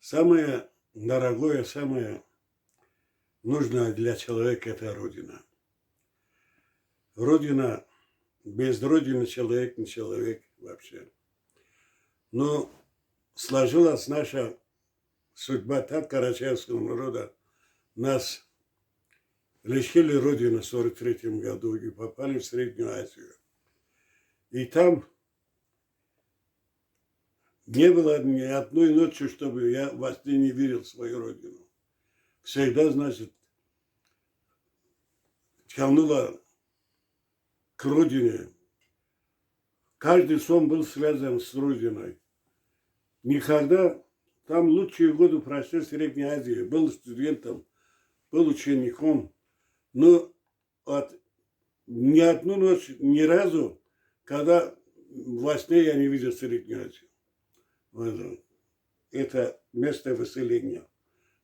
Самое дорогое, самое нужное для человека – это Родина. Родина, без Родины человек не человек вообще. Но сложилась наша судьба так, карачаевского народа. Нас лишили Родины в 1943 году и попали в Среднюю Азию. И там не было ни одной ночи, чтобы я во сне не видел свою Родину. Всегда, значит, тянуло к Родине. Каждый сон был связан с Родиной. Никогда там лучшие годы прошли в Средней Азии. Был студентом, был учеником. Но ни одну ночь, ни разу, когда во сне я не видел Среднюю Азию. Это место выселения.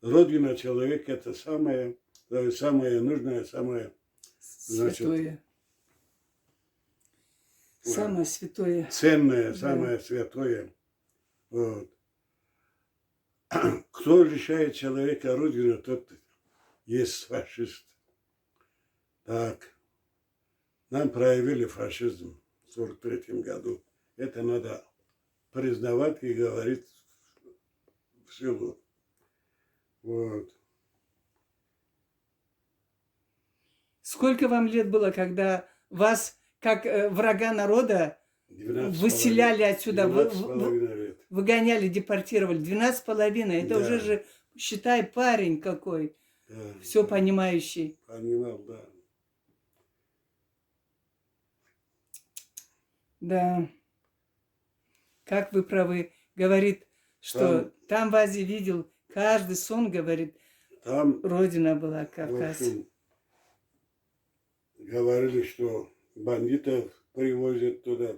Родина человека – это самое нужное, самое Святое. Самое святое. ценное, Да. самое святое. Вот. Кто лишает человека Родины, тот есть фашист. Так, нам проявили фашизм в 1943 году. Это надо признавать и говорить в силу. Вот. Сколько вам лет было, когда вас, как врага народа, 12,5 выселяли отсюда, 12,5 лет. выгоняли, депортировали? 12,5. Это Да. уже же, считай, парень какой, Да, все да. понимающий. Понимал, да. Да. Как вы правы. Говорит, что там в Азии видел, каждый сон, говорит, Там, Родина была в Кавказ. общем, говорили, что бандитов привозят туда.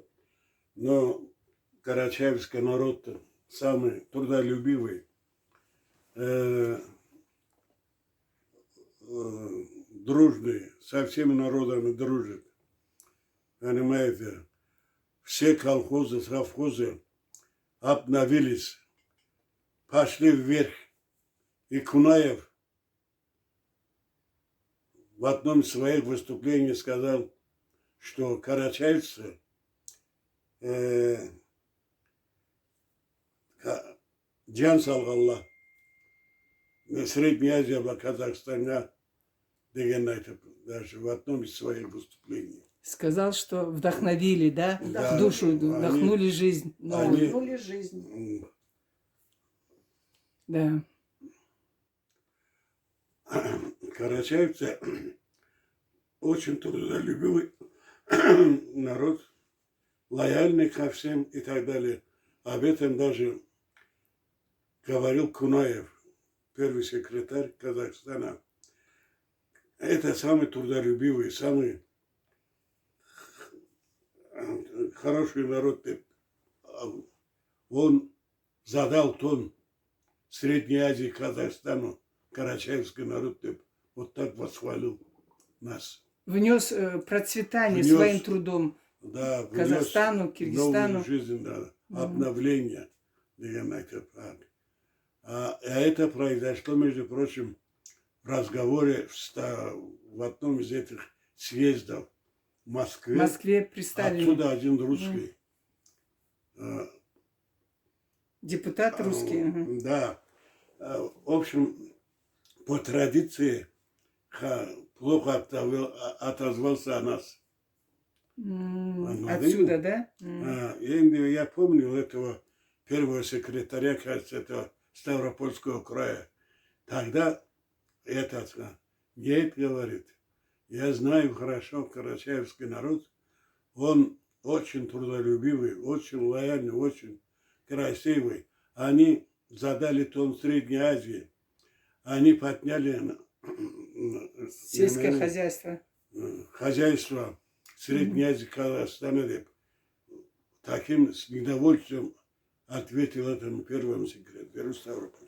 Но карачаевский народ самый трудолюбивый, дружный, со всеми народами дружит. Понимаете, все колхозы, совхозы обновились, пошли вверх. И Кунаев в одном из своих выступлений сказал, что карачаевцы Джан салғалла, Средняя Азия была Казахстана, даже в одном из своих выступлений. Сказал, что вдохновили, да? Да, Душу, они- вдохнули жизнь. новую. они- жизнь. Да. Карачаевцы очень трудолюбивый народ, лояльный ко всем и так далее. Об этом даже говорил Кунаев, первый секретарь Казахстана. Это самый трудолюбивый, самый хороший народ. Он задал тон Средней Азии, Казахстану, карачаевский народ вот так восхвалил нас. Внес процветание Внес, своим трудом Да, внес Казахстану, Киргизстану. новую жизнь, да, обновление. А это произошло, между прочим, в разговоре в одном из этих съездов в В Москве. Москве при Сталине. Отсюда один русский. Депутат русский. ага. Да. В общем, по традиции плохо отозвался о нас. Отсюда, да? Я помню этого первого секретаря, кажется, этого Ставропольского края. Тогда этот нет, говорит, я знаю хорошо карачаевский народ, он очень трудолюбивый, очень лояльный, очень красивый. Они задали тон Средней Азии, они подняли Сельское хозяйство. хозяйство Средней Азии, Казахстана. Таким с недовольствием ответил этому первому секретарю Ставрополя.